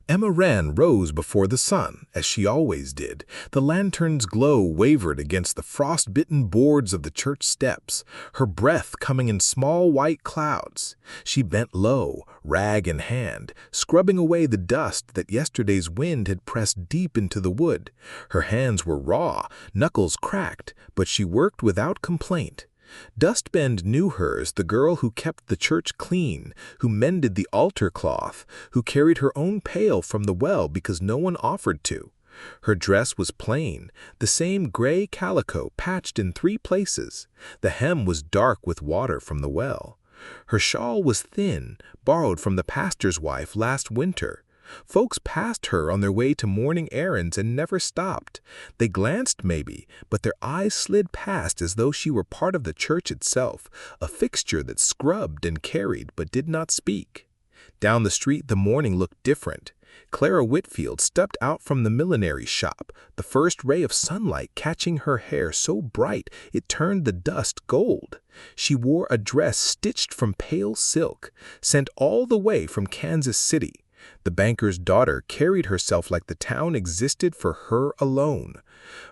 Emma Wren rose before the sun, as she always did. The lantern's glow wavered against the frost-bitten boards of the church steps, her breath coming in small white clouds. She bent low, rag in hand, scrubbing away the dust that yesterday's wind had pressed deep into the wood. Her hands were raw, knuckles cracked, but she worked without complaint. Dustbend knew her as the girl who kept the church clean, who mended the altar cloth, who carried her own pail from the well because no one offered to. Her dress was plain, the same gray calico patched in 3 places. The hem was dark with water from the well. Her shawl was thin, borrowed from the pastor's wife last winter. Folks passed her on their way to morning errands and never stopped. They glanced maybe, but their eyes slid past as though she were part of the church itself, a fixture that scrubbed and carried but did not speak. Down the street the morning looked different. Clara Whitfield stepped out from the millinery shop, the first ray of sunlight catching her hair so bright it turned the dust gold. She wore a dress stitched from pale silk, sent all the way from Kansas City. The banker's daughter carried herself like the town existed for her alone.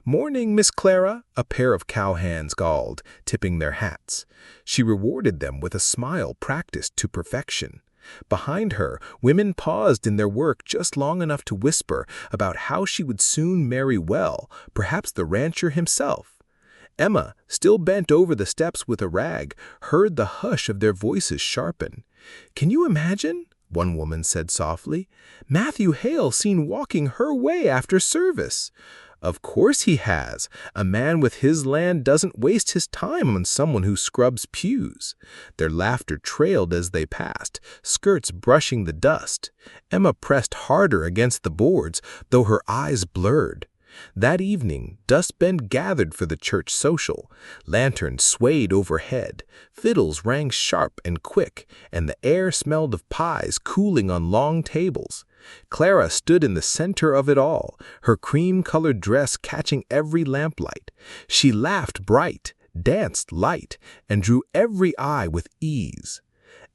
"Morning, Miss Clara," a pair of cowhands called, tipping their hats. She rewarded them with a smile practiced to perfection. Behind her, women paused in their work just long enough to whisper about how she would soon marry well, perhaps the rancher himself. Emma, still bent over the steps with a rag, heard the hush of their voices sharpen. "Can you imagine?" one woman said softly. "Matthew Hale seen walking her way after service." "Of course he has. A man with his land doesn't waste his time on someone who scrubs pews." Their laughter trailed as they passed, skirts brushing the dust. Emma pressed harder against the boards, though her eyes blurred. That evening, Dustbend gathered for the church social. Lanterns swayed overhead, fiddles rang sharp and quick, and the air smelled of pies cooling on long tables. Clara stood in the center of it all, her cream-colored dress catching every lamplight. She laughed bright, danced light, and drew every eye with ease.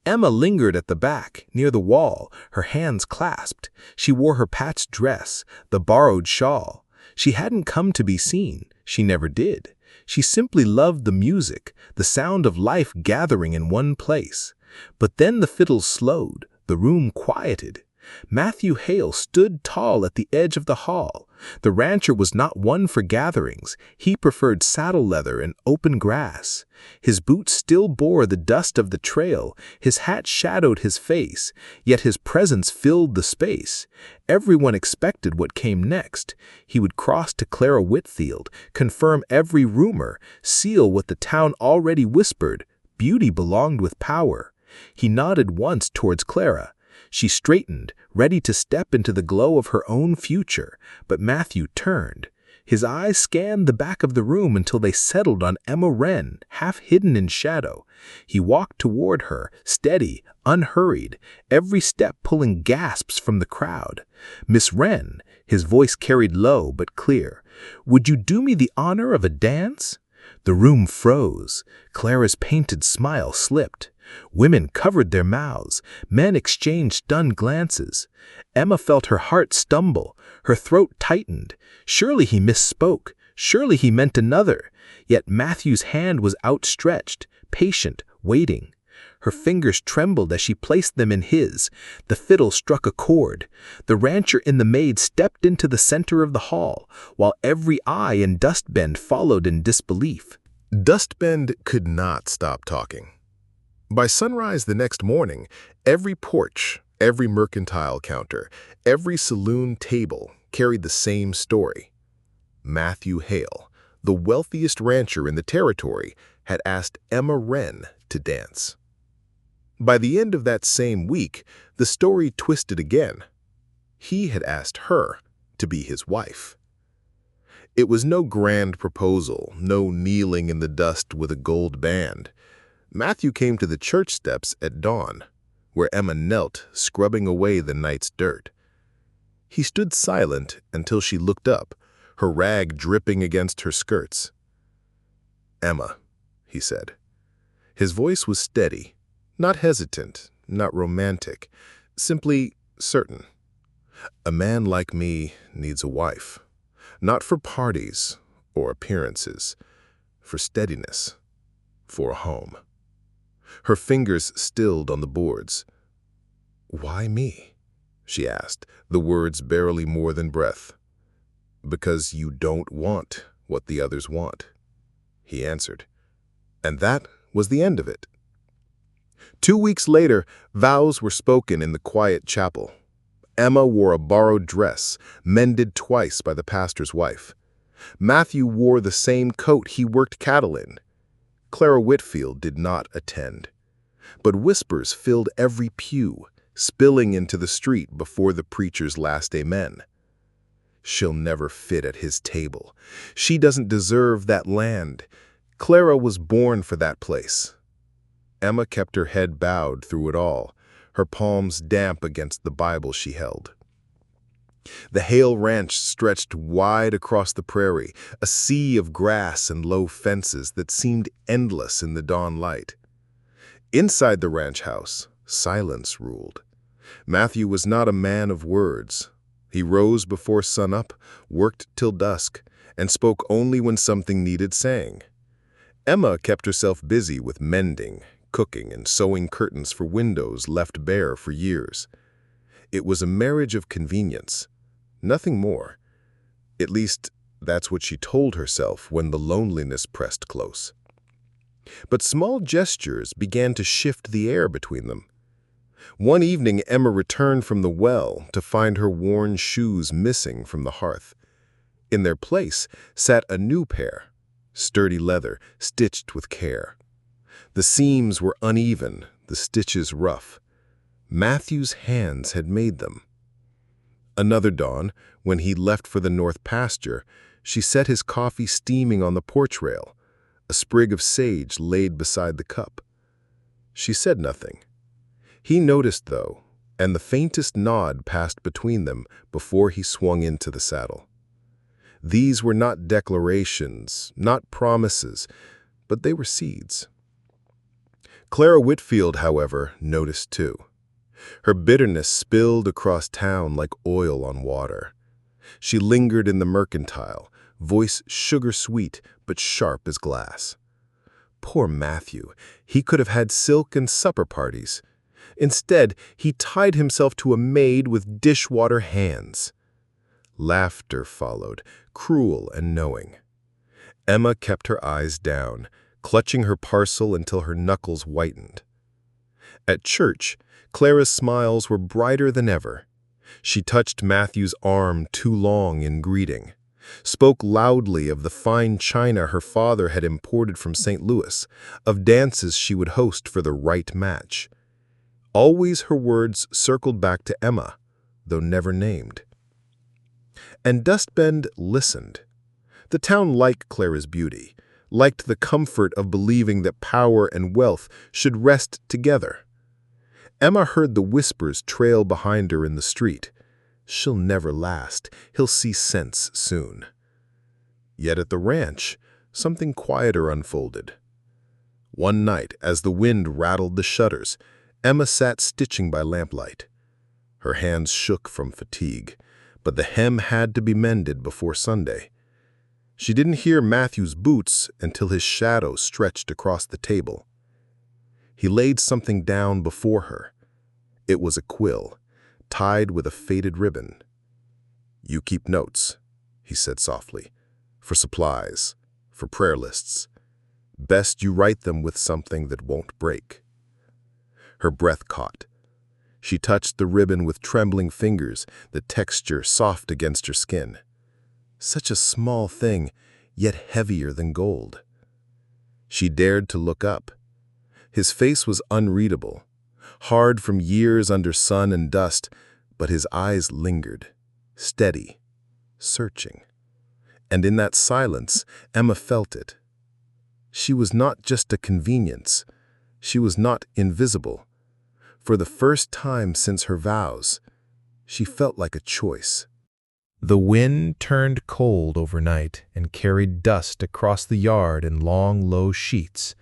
Emma lingered at the back, near the wall, her hands clasped. She wore her patched dress, the borrowed shawl. She hadn't come to be seen. She never did. She simply loved the music, the sound of life gathering in one place. But then the fiddles slowed, the room quieted. Matthew Hale stood tall at the edge of the hall. The rancher was not one for gatherings. He preferred saddle leather and open grass. His boots still bore the dust of the trail, his hat shadowed his face, yet his presence filled the space. Everyone expected what came next. He would cross to Clara Whitfield, confirm every rumor, seal what the town already whispered: beauty belonged with power. He nodded once towards Clara. She straightened, ready to step into the glow of her own future, but Matthew turned. His eyes scanned the back of the room until they settled on Emma Wren, half hidden in shadow. He walked toward her, steady, unhurried, every step pulling gasps from the crowd. "Miss Wren," his voice carried low but clear, "would you do me the honor of a dance?" The room froze. Clara's painted smile slipped. Women covered their mouths. Men exchanged stunned glances. Emma felt her heart stumble. Her throat tightened. Surely he misspoke. Surely he meant another. Yet Matthew's hand was outstretched, patient, waiting. Her fingers trembled as she placed them in his. The fiddle struck a chord. The rancher and the maid stepped into the center of the hall, while every eye in Dustbend followed in disbelief. Dustbend could not stop talking. By sunrise the next morning, every porch, every mercantile counter, every saloon table carried the same story. Matthew Hale, the wealthiest rancher in the territory, had asked Emma Wren to dance. By the end of that same week, the story twisted again. He had asked her to be his wife. It was no grand proposal, no kneeling in the dust with a gold band. Matthew came to the church steps at dawn, where Emma knelt, scrubbing away the night's dirt. He stood silent until she looked up, her rag dripping against her skirts. "Emma," he said. His voice was steady, not hesitant, not romantic, simply certain. A man like me needs a wife, not for parties or appearances, for steadiness, for a home. Her fingers stilled on the boards. "Why me?" she asked, the words barely more than breath. "Because you don't want what the others want," he answered. And that was the end of it. 2 weeks later, vows were spoken in the quiet chapel. Emma wore a borrowed dress, mended twice by the pastor's wife. Matthew wore the same coat he worked cattle in. Clara Whitfield did not attend. But whispers filled every pew, spilling into the street before the preacher's last amen. "She'll never fit at his table. She doesn't deserve that land. Clara was born for that place." Emma kept her head bowed through it all, her palms damp against the Bible she held. The Hale ranch stretched wide across the prairie, a sea of grass and low fences that seemed endless in the dawn light. Inside the ranch house, silence ruled. Matthew was not a man of words. He rose before sunup, worked till dusk, and spoke only when something needed saying. Emma kept herself busy with mending, cooking, and sewing curtains for windows left bare for years. It was a marriage of convenience, nothing more. At least, that's what she told herself when the loneliness pressed close. But small gestures began to shift the air between them. One evening, Emma returned from the well to find her worn shoes missing from the hearth. In their place sat a new pair, sturdy leather, stitched with care. The seams were uneven, the stitches rough. Matthew's hands had made them. Another dawn, when he left for the north pasture, she set his coffee steaming on the porch rail, a sprig of sage laid beside the cup. She said nothing. He noticed, though, and the faintest nod passed between them before he swung into the saddle. These were not declarations, not promises, but they were seeds. Clara Whitfield, however, noticed too. Her bitterness spilled across town like oil on water. She lingered in the mercantile, voice sugar-sweet but sharp as glass. Poor Matthew, he could have had silk and supper parties. Instead, he tied himself to a maid with dishwater hands. Laughter followed, cruel and knowing. Emma kept her eyes down, clutching her parcel until her knuckles whitened. At church, Clara's smiles were brighter than ever. She touched Matthew's arm too long in greeting, spoke loudly of the fine china her father had imported from St. Louis, of dances she would host for the right match. Always her words circled back to Emma, though never named. And Dustbend listened. The town liked Clara's beauty, liked the comfort of believing that power and wealth should rest together. Emma heard the whispers trail behind her in the street. "She'll never last. He'll see sense soon." Yet at the ranch, something quieter unfolded. One night, as the wind rattled the shutters, Emma sat stitching by lamplight. Her hands shook from fatigue, but the hem had to be mended before Sunday. She didn't hear Matthew's boots until his shadow stretched across the table. He laid something down before her. It was a quill, tied with a faded ribbon. "You keep notes," he said softly, "for supplies, for prayer lists. Best you write them with something that won't break." Her breath caught. She touched the ribbon with trembling fingers, the texture soft against her skin. Such a small thing, yet heavier than gold. She dared to look up. His face was unreadable, hard from years under sun and dust, but his eyes lingered, steady, searching. And in that silence, Emma felt it. She was not just a convenience. She was not invisible. For the first time since her vows, she felt like a choice. The wind turned cold overnight and carried dust across the yard in long, low sheets.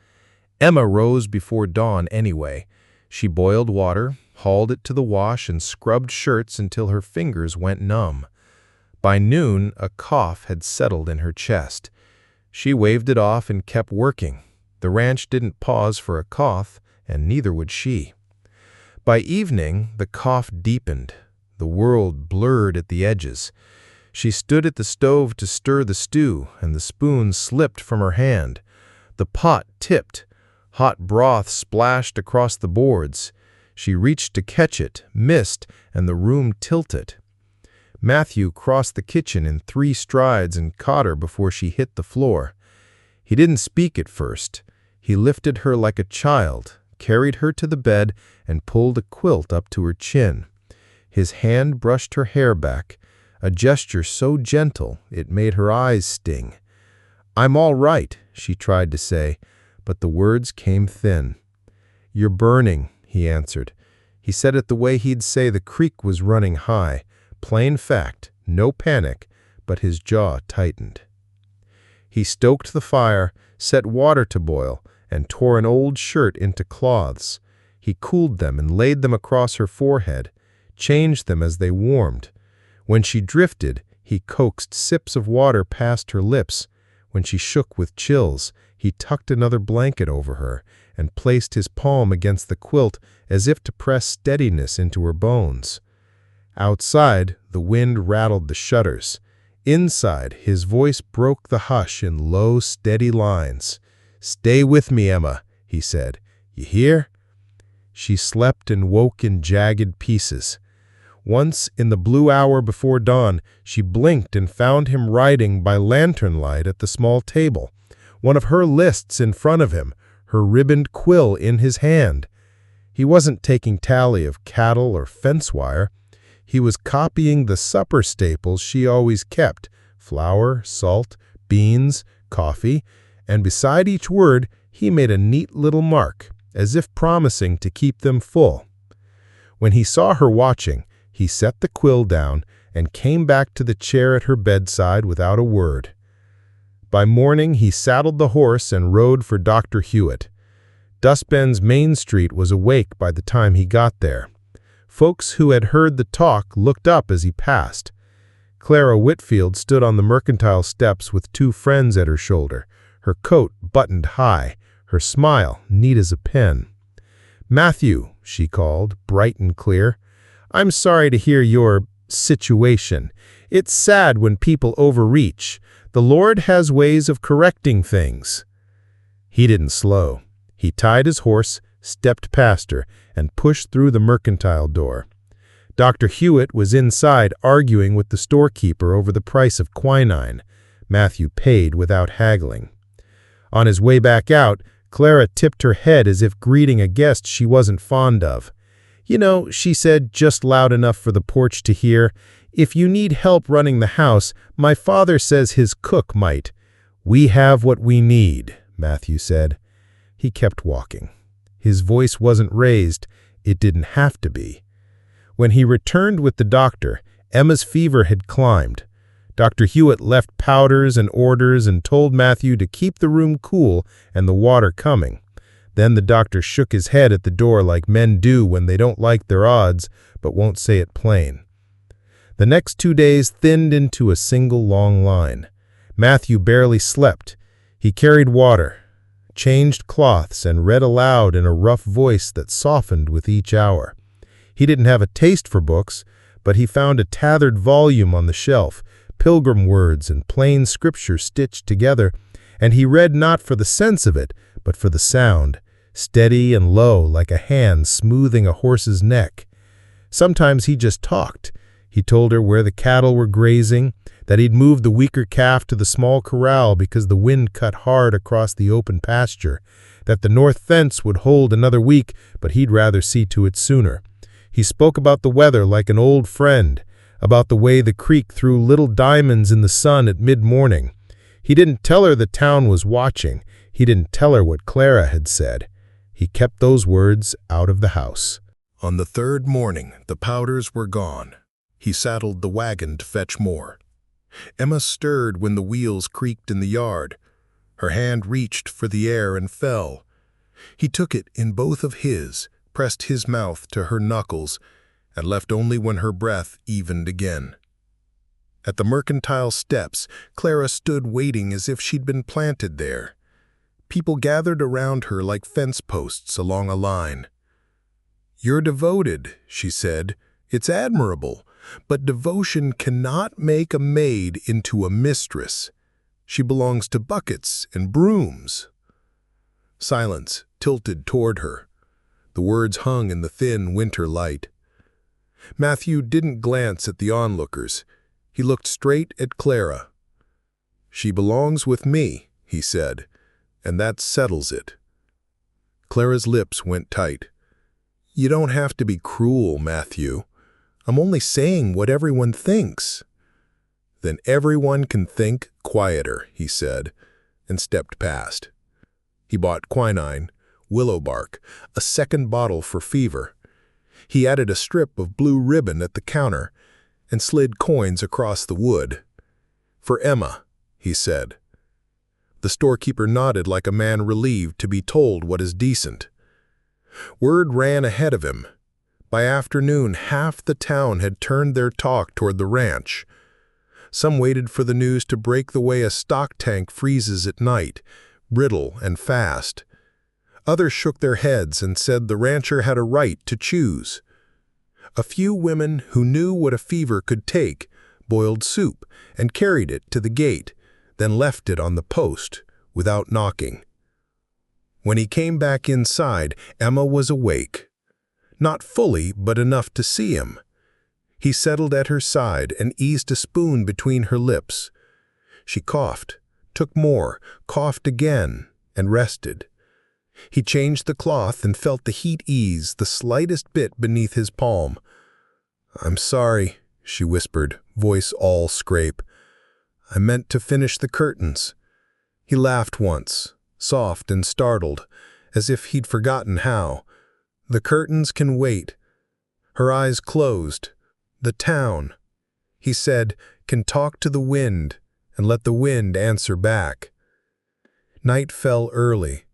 Emma rose before dawn anyway. She boiled water, hauled it to the wash, and scrubbed shirts until her fingers went numb. By noon, a cough had settled in her chest. She waved it off and kept working. The ranch didn't pause for a cough, and neither would she. By evening, the cough deepened. The world blurred at the edges. She stood at the stove to stir the stew, and the spoon slipped from her hand. The pot tipped. Hot broth splashed across the boards. She reached to catch it, missed, and the room tilted. Matthew crossed the kitchen in 3 strides and caught her before she hit the floor. He didn't speak at first. He lifted her like a child, carried her to the bed, and pulled a quilt up to her chin. His hand brushed her hair back, a gesture so gentle it made her eyes sting. "I'm all right," she tried to say, but the words came thin. "You're burning," he answered. He said it the way he'd say the creek was running high. Plain fact, no panic, but his jaw tightened. He stoked the fire, set water to boil, and tore an old shirt into cloths. He cooled them and laid them across her forehead, changed them as they warmed. When she drifted, he coaxed sips of water past her lips. When she shook with chills, he tucked another blanket over her and placed his palm against the quilt as if to press steadiness into her bones. Outside, the wind rattled the shutters. Inside, his voice broke the hush in low, steady lines. "Stay with me, Emma," he said. "You hear?" She slept and woke in jagged pieces. Once, in the blue hour before dawn, she blinked and found him writing by lantern light at the small table, one of her lists in front of him, her ribboned quill in his hand. He wasn't taking tally of cattle or fence wire. He was copying the supper staples she always kept: flour, salt, beans, coffee, and beside each word he made a neat little mark, as if promising to keep them full. When he saw her watching, he set the quill down and came back to the chair at her bedside without a word. By morning, he saddled the horse and rode for Dr. Hewitt. Dustbend's Main Street was awake by the time he got there. Folks who had heard the talk looked up as he passed. Clara Whitfield stood on the mercantile steps with 2 friends at her shoulder, her coat buttoned high, her smile neat as a pen. "Matthew," she called, bright and clear, "I'm sorry to hear your situation. It's sad when people overreach. The Lord has ways of correcting things." He didn't slow. He tied his horse, stepped past her, and pushed through the mercantile door. Dr. Hewitt was inside arguing with the storekeeper over the price of quinine. Matthew paid without haggling. On his way back out, Clara tipped her head as if greeting a guest she wasn't fond of. "You know," she said, just loud enough for the porch to hear, "if you need help running the house, my father says his cook might." "We have what we need," Matthew said. He kept walking. His voice wasn't raised. It didn't have to be. When he returned with the doctor, Emma's fever had climbed. Dr. Hewitt left powders and orders and told Matthew to keep the room cool and the water coming. Then the doctor shook his head at the door like men do when they don't like their odds but won't say it plain. The next 2 days thinned into a single long line. Matthew barely slept. He carried water, changed cloths, and read aloud in a rough voice that softened with each hour. He didn't have a taste for books, but he found a tattered volume on the shelf, pilgrim words and plain scripture stitched together, and he read not for the sense of it, but for the sound, steady and low like a hand smoothing a horse's neck. Sometimes he just talked. He told her where the cattle were grazing, that he'd moved the weaker calf to the small corral because the wind cut hard across the open pasture, that the north fence would hold another week, but he'd rather see to it sooner. He spoke about the weather like an old friend, about the way the creek threw little diamonds in the sun at mid-morning. He didn't tell her the town was watching. He didn't tell her what Clara had said. He kept those words out of the house. On the 3rd morning, the powders were gone. He saddled the wagon to fetch more. Emma stirred when the wheels creaked in the yard. Her hand reached for the air and fell. He took it in both of his, pressed his mouth to her knuckles and left only when her breath evened again. At the mercantile steps, Clara stood waiting as if she'd been planted there. People gathered around her like fence posts along a line. "You're devoted," she said. "It's admirable, but devotion cannot make a maid into a mistress. She belongs to buckets and brooms." Silence tilted toward her. The words hung in the thin winter light. Matthew didn't glance at the onlookers. He looked straight at Clara. "She belongs with me," he said, "and that settles it." Clara's lips went tight. "You don't have to be cruel, Matthew. I'm only saying what everyone thinks." "Then everyone can think quieter," he said, and stepped past. He bought quinine, willow bark, a second bottle for fever. He added a strip of blue ribbon at the counter and slid coins across the wood. "For Emma," he said. The storekeeper nodded like a man relieved to be told what is decent. Word ran ahead of him. By afternoon, half the town had turned their talk toward the ranch. Some waited for the news to break the way a stock tank freezes at night, brittle and fast. Others shook their heads and said the rancher had a right to choose. A few women who knew what a fever could take boiled soup and carried it to the gate, then left it on the post without knocking. When he came back inside, Emma was awake. Not fully, but enough to see him. He settled at her side and eased a spoon between her lips. She coughed, took more, coughed again, and rested. He changed the cloth and felt the heat ease the slightest bit beneath his palm. "I'm sorry," she whispered, voice all scrape. "I meant to finish the curtains." He laughed once, soft and startled, as if he'd forgotten how. "The curtains can wait." Her eyes closed. "The town," he said, "can talk to the wind and let the wind answer back." Night fell early.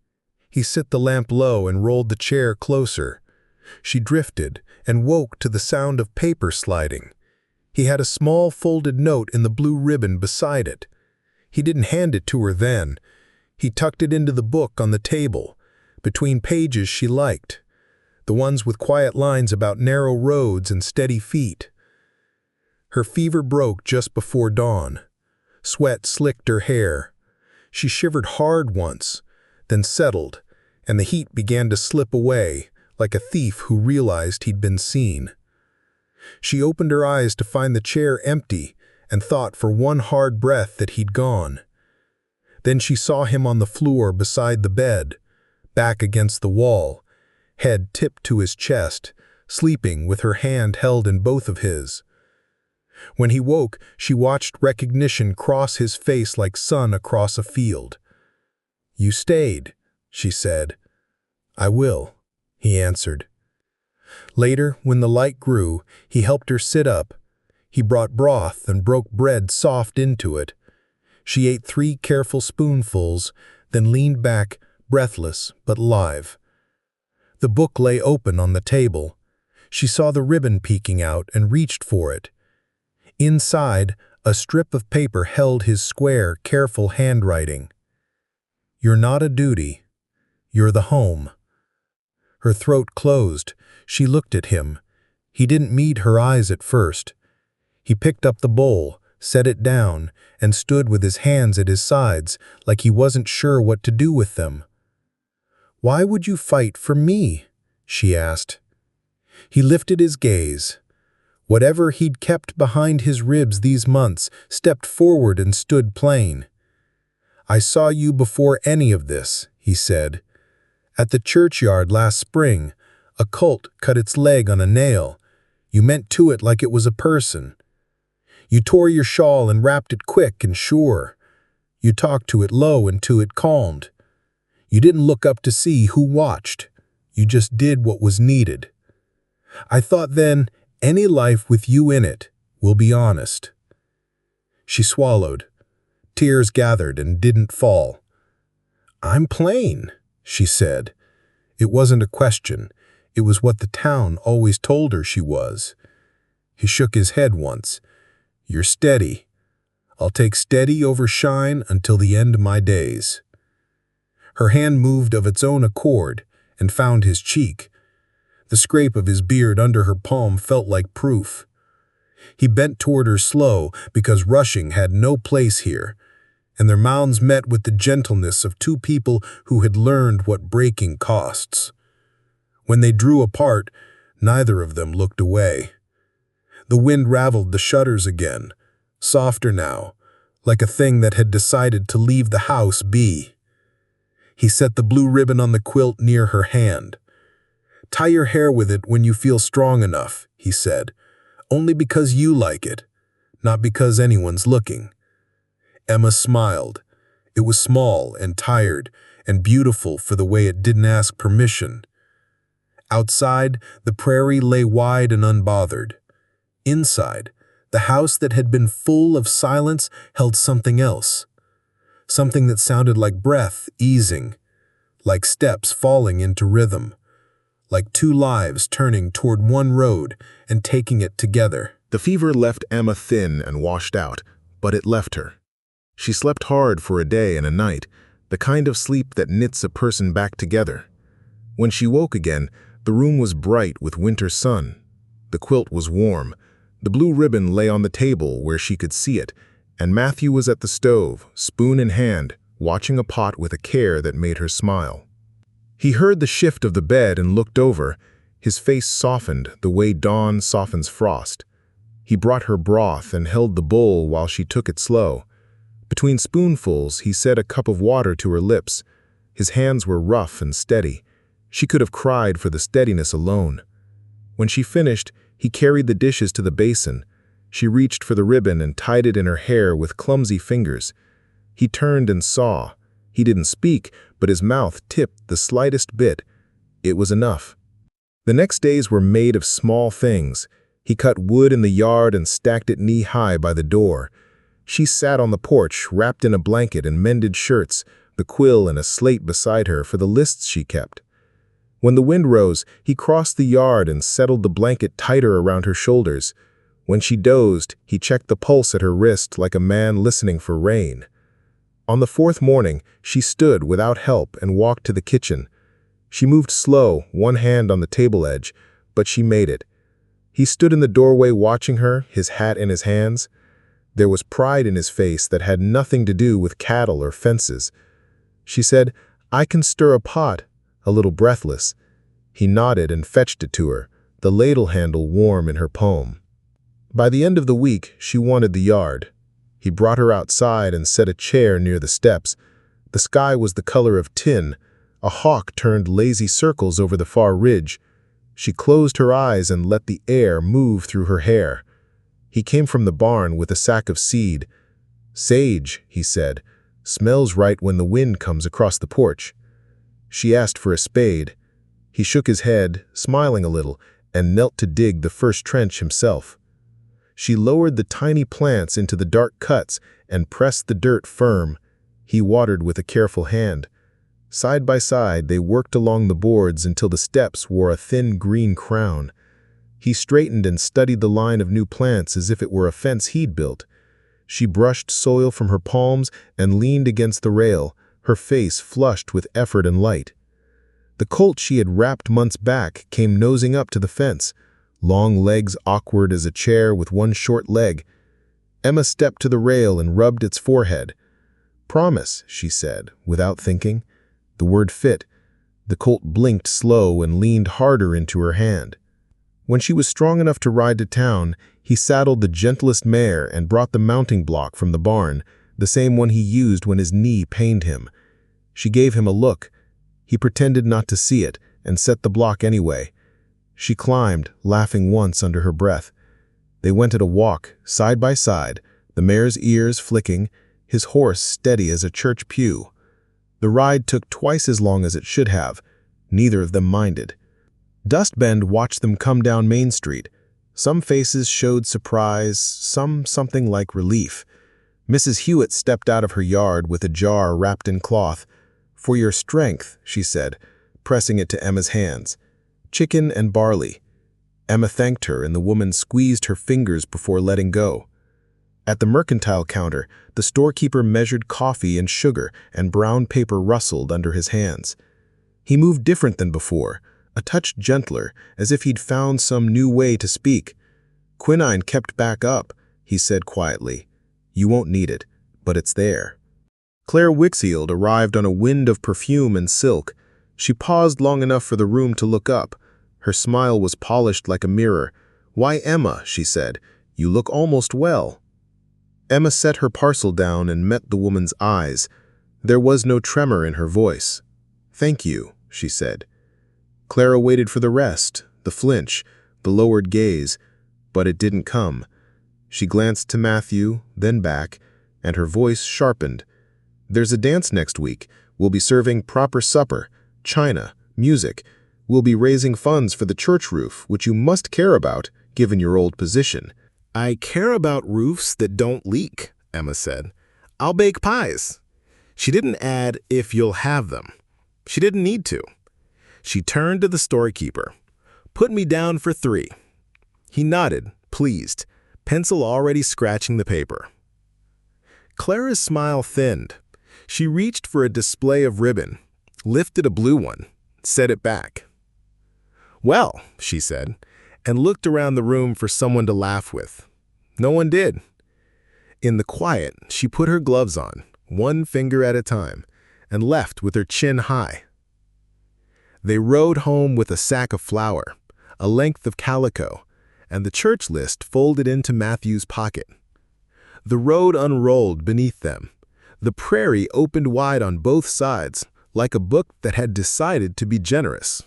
He set the lamp low and rolled the chair closer. She drifted and woke to the sound of paper sliding. He had a small folded note in the blue ribbon beside it. He didn't hand it to her then. He tucked it into the book on the table, between pages she liked, the ones with quiet lines about narrow roads and steady feet. Her fever broke just before dawn. Sweat slicked her hair. She shivered hard once, then settled, and the heat began to slip away, like a thief who realized he'd been seen. She opened her eyes to find the chair empty and thought for one hard breath that he'd gone. Then she saw him on the floor beside the bed, back against the wall, head tipped to his chest, sleeping with her hand held in both of his. When he woke, she watched recognition cross his face like sun across a field. "You stayed," she said. "I will," he answered. Later, when the light grew, he helped her sit up. He brought broth and broke bread soft into it. She ate 3 careful spoonfuls, then leaned back, breathless but live. The book lay open on the table. She saw the ribbon peeking out and reached for it. Inside, a strip of paper held his square, careful handwriting. "You're not a duty. You're the home." Her throat closed. She looked at him. He didn't meet her eyes at first. He picked up the bowl, set it down, and stood with his hands at his sides like he wasn't sure what to do with them. "Why would you fight for me?" she asked. He lifted his gaze. Whatever he'd kept behind his ribs these months stepped forward and stood plain. "I saw you before any of this," he said. "At the churchyard last spring, a colt cut its leg on a nail. You meant to it like it was a person. You tore your shawl and wrapped it quick and sure. You talked to it low until it calmed. You didn't look up to see who watched. You just did what was needed. I thought then, any life with you in it will be honest." She swallowed. Tears gathered and didn't fall. "I'm plain," she said. It wasn't a question. It was what the town always told her she was. He shook his head once. "You're steady. I'll take steady over shine until the end of my days." Her hand moved of its own accord and found his cheek. The scrape of his beard under her palm felt like proof. He bent toward her slow because rushing had no place here, and their mouths met with the gentleness of two people who had learned what breaking costs. When they drew apart, neither of them looked away. The wind raveled the shutters again, softer now, like a thing that had decided to leave the house be. He set the blue ribbon on the quilt near her hand. "Tie your hair with it when you feel strong enough," he said, "only because you like it, not because anyone's looking." Emma smiled. It was small and tired and beautiful for the way it didn't ask permission. Outside, the prairie lay wide and unbothered. Inside, the house that had been full of silence held something else. Something that sounded like breath easing, like steps falling into rhythm, like two lives turning toward one road and taking it together. The fever left Emma thin and washed out, but it left her. She slept hard for a day and a night, the kind of sleep that knits a person back together. When she woke again, the room was bright with winter sun. The quilt was warm. The blue ribbon lay on the table where she could see it, and Matthew was at the stove, spoon in hand, watching a pot with a care that made her smile. He heard the shift of the bed and looked over. His face softened the way dawn softens frost. He brought her broth and held the bowl while she took it slow. Between spoonfuls, he set a cup of water to her lips. His hands were rough and steady. She could have cried for the steadiness alone. When she finished, he carried the dishes to the basin. She reached for the ribbon and tied it in her hair with clumsy fingers. He turned and saw. He didn't speak, but his mouth tipped the slightest bit. It was enough. The next days were made of small things. He cut wood in the yard and stacked it knee-high by the door. She sat on the porch, wrapped in a blanket and mended shirts, the quill and a slate beside her for the lists she kept. When the wind rose, he crossed the yard and settled the blanket tighter around her shoulders. When she dozed, he checked the pulse at her wrist like a man listening for rain. On the fourth morning, she stood without help and walked to the kitchen. She moved slow, one hand on the table edge, but she made it. He stood in the doorway watching her, his hat in his hands. There was pride in his face that had nothing to do with cattle or fences. She said, "I can stir a pot," a little breathless. He nodded and fetched it to her, the ladle handle warm in her palm. By the end of the week, she wanted the yard. He brought her outside and set a chair near the steps. The sky was the color of tin. A hawk turned lazy circles over the far ridge. She closed her eyes and let the air move through her hair. He came from the barn with a sack of seed. "Sage," he said, "smells right when the wind comes across the porch." She asked for a spade. He shook his head, smiling a little, and knelt to dig the first trench himself. She lowered the tiny plants into the dark cuts and pressed the dirt firm. He watered with a careful hand. Side by side, they worked along the boards until the steps wore a thin green crown. He straightened and studied the line of new plants as if it were a fence he'd built. She brushed soil from her palms and leaned against the rail, her face flushed with effort and light. The colt she had wrapped months back came nosing up to the fence, long legs awkward as a chair with one short leg. Emma stepped to the rail and rubbed its forehead. "Promise," she said, without thinking. The word fit. The colt blinked slow and leaned harder into her hand. When she was strong enough to ride to town, he saddled the gentlest mare and brought the mounting block from the barn, the same one he used when his knee pained him. She gave him a look. He pretended not to see it and set the block anyway. She climbed, laughing once under her breath. They went at a walk, side by side, the mare's ears flicking, his horse steady as a church pew. The ride took twice as long as it should have. Neither of them minded. Dustbend watched them come down Main Street. Some faces showed surprise, some something like relief. Mrs. Hewitt stepped out of her yard with a jar wrapped in cloth. "For your strength," she said, pressing it to Emma's hands. chicken and barley. Emma thanked her, and the woman squeezed her fingers before letting go. At the mercantile counter, the storekeeper measured coffee and sugar, and brown paper rustled under his hands. He moved different than before, a touch gentler, as if he'd found some new way to speak. "Quinine kept back up," he said quietly. "You won't need it, but it's there." Claire Wixield arrived on a wind of perfume and silk. She paused long enough for the room to look up. Her smile was polished like a mirror. "Why, Emma," she said, "you look almost well." Emma set her parcel down and met the woman's eyes. There was no tremor in her voice. "Thank you," she said. Clara waited for the rest, the flinch, the lowered gaze, but it didn't come. She glanced to Matthew, then back, and her voice sharpened. "There's a dance next week. We'll be serving proper supper, china, music. We'll be raising funds for the church roof, which you must care about, given your old position." "I care about roofs that don't leak," Emma said. "I'll bake pies." She didn't add, "if you'll have them." She didn't need to. She turned to the storekeeper. "Put me down for 3. He nodded, pleased, pencil already scratching the paper. Clara's smile thinned. She reached for a display of ribbon, lifted a blue one, set it back. "Well," she said, and looked around the room for someone to laugh with. No one did. In the quiet, she put her gloves on, one finger at a time, and left with her chin high. They rode home with a sack of flour, a length of calico, and the church list folded into Matthew's pocket. The road unrolled beneath them. The prairie opened wide on both sides, like a book that had decided to be generous.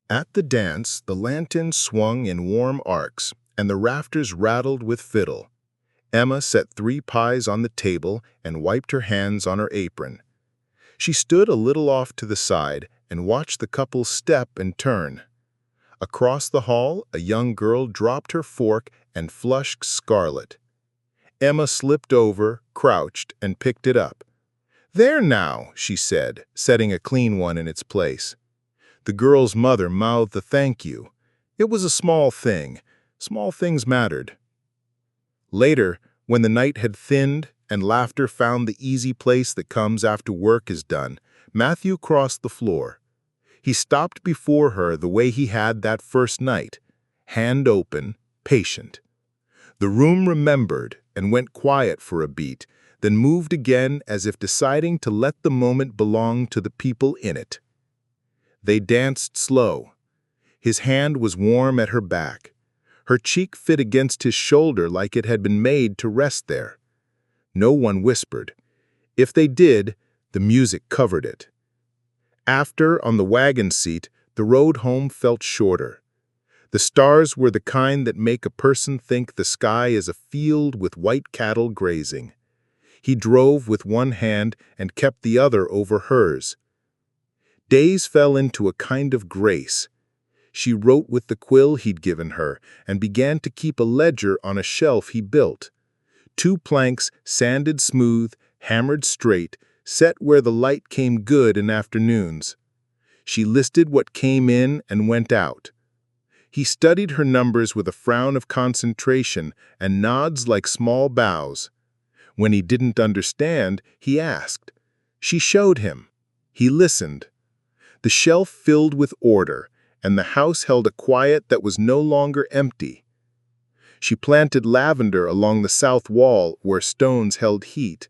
At the dance, the lanterns swung in warm arcs, and the rafters rattled with fiddle. Emma set 3 pies on the table and wiped her hands on her apron. She stood a little off to the side and watched the couple step and turn. Across the hall, a young girl dropped her fork and flushed scarlet. Emma slipped over, crouched, and picked it up. "There now," she said, setting a clean one in its place. The girl's mother mouthed a thank you. It was a small thing. Small things mattered. Later, when the night had thinned and laughter found the easy place that comes after work is done, Matthew crossed the floor. He stopped before her the way he had that first night, hand open, patient. The room remembered and went quiet for a beat, then moved again as if deciding to let the moment belong to the people in it. They danced slow. His hand was warm at her back. Her cheek fit against his shoulder like it had been made to rest there. No one whispered. If they did, the music covered it. After, on the wagon seat, the road home felt shorter. The stars were the kind that make a person think the sky is a field with white cattle grazing. He drove with one hand and kept the other over hers. Days fell into a kind of grace. She wrote with the quill he'd given her and began to keep a ledger on a shelf he built. 2 planks, sanded smooth, hammered straight, set where the light came good in afternoons. She listed what came in and went out. He studied her numbers with a frown of concentration and nods like small bows. When he didn't understand, he asked. She showed him. He listened. The shelf filled with order, and the house held a quiet that was no longer empty. She planted lavender along the south wall where stones held heat.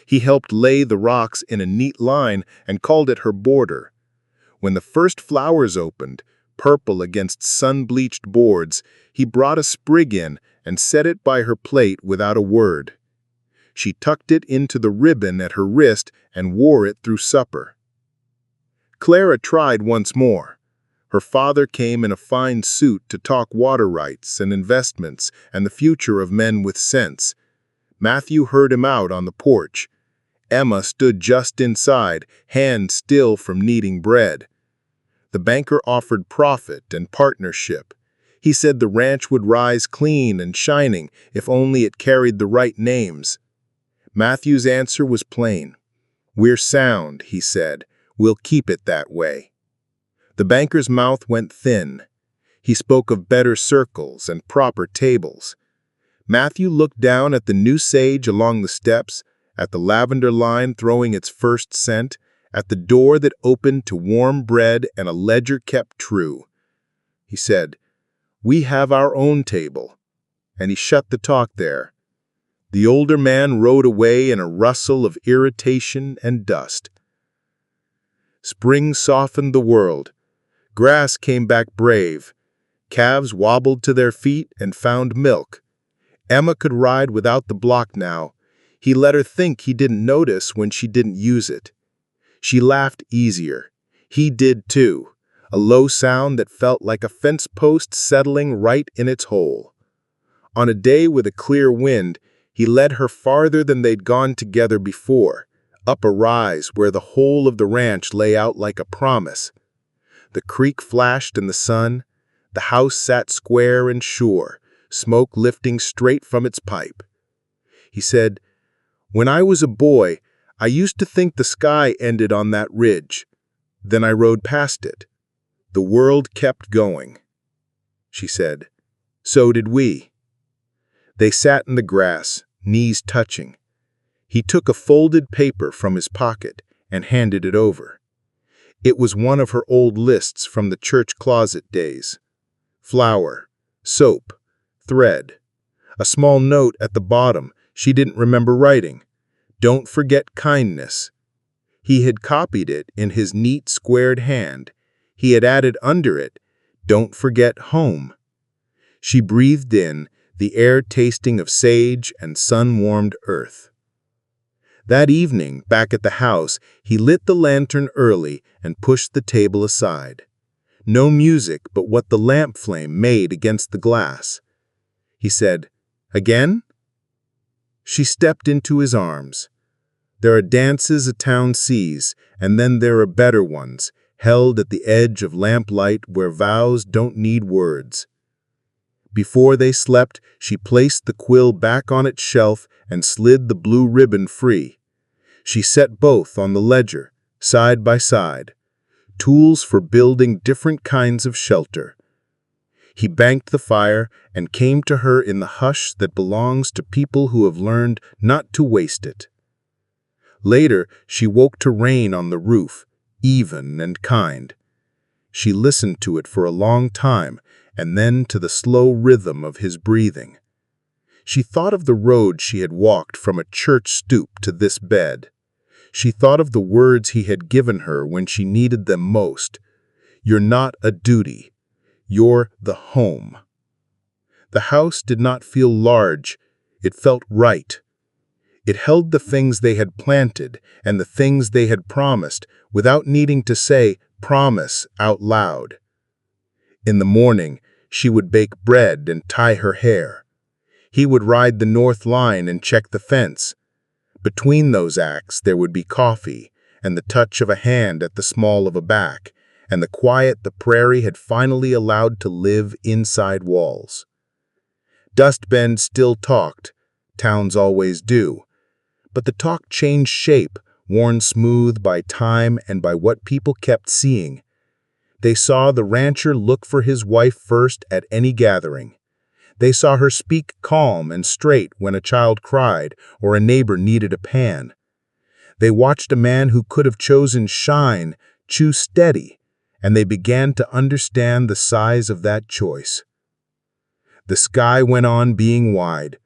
He helped lay the rocks in a neat line and called it her border. When the first flowers opened, purple against sun-bleached boards, he brought a sprig in and set it by her plate without a word. She tucked it into the ribbon at her wrist and wore it through supper. Clara tried once more. Her father came in a fine suit to talk water rights and investments and the future of men with sense. Matthew heard him out on the porch. Emma stood just inside, hands still from kneading bread. The banker offered profit and partnership. He said the ranch would rise clean and shining if only it carried the right names. Matthew's answer was plain. "We're sound," he said. "We'll keep it that way." The banker's mouth went thin. He spoke of better circles and proper tables. Matthew looked down at the new sage along the steps, at the lavender line throwing its first scent, at the door that opened to warm bread and a ledger kept true. He said, "We have our own table," and he shut the talk there. The older man rode away in a rustle of irritation and dust. Spring softened the world. Grass came back brave. Calves wobbled to their feet and found milk. Emma could ride without the block now. He let her think he didn't notice when she didn't use it. She laughed easier. He did too, a low sound that felt like a fence post settling right in its hole. On a day with a clear wind, he led her farther than they'd gone together before, up a rise where the whole of the ranch lay out like a promise. The creek flashed in the sun. The house sat square and sure, smoke lifting straight from its pipe. He said, "When I was a boy, I used to think the sky ended on that ridge. Then I rode past it. The world kept going." She said, "So did we." They sat in the grass, knees touching. He took a folded paper from his pocket and handed it over. It was one of her old lists from the church closet days. Flour, soap, thread. A small note at the bottom she didn't remember writing. "Don't forget kindness." He had copied it in his neat, squared hand. He had added under it, "Don't forget home." She breathed in, the air tasting of sage and sun-warmed earth. That evening, back at the house, he lit the lantern early and pushed the table aside. No music but what the lamp flame made against the glass. He said, "Again?" She stepped into his arms. There are dances a town sees, and then there are better ones, held at the edge of lamplight where vows don't need words. Before they slept, she placed the quill back on its shelf and slid the blue ribbon free. She set both on the ledger, side by side, tools for building different kinds of shelter. He banked the fire and came to her in the hush that belongs to people who have learned not to waste it. Later, she woke to rain on the roof, even and kind. She listened to it for a long time, and then to the slow rhythm of his breathing. She thought of the road she had walked from a church stoop to this bed. She thought of the words he had given her when she needed them most. "You're not a duty. You're the home." The house did not feel large. It felt right. It held the things they had planted and the things they had promised without needing to say "promise" out loud. In the morning, she would bake bread and tie her hair. He would ride the north line and check the fence. Between those acts, there would be coffee, and the touch of a hand at the small of a back, and the quiet the prairie had finally allowed to live inside walls. Dustbend still talked. Towns always do. But the talk changed shape, worn smooth by time and by what people kept seeing. They saw the rancher look for his wife first at any gathering. They saw her speak calm and straight when a child cried or a neighbor needed a pan. They watched a man who could have chosen shine choose steady, and they began to understand the size of that choice. The sky went on being wide.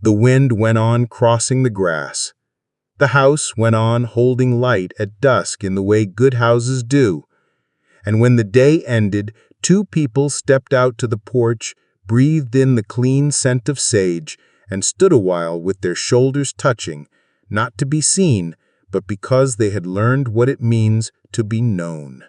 The wind went on crossing the grass. The house went on holding light at dusk in the way good houses do. And when the day ended, two people stepped out to the porch, breathed in the clean scent of sage, and stood a while with their shoulders touching, not to be seen, but because they had learned what it means to be known.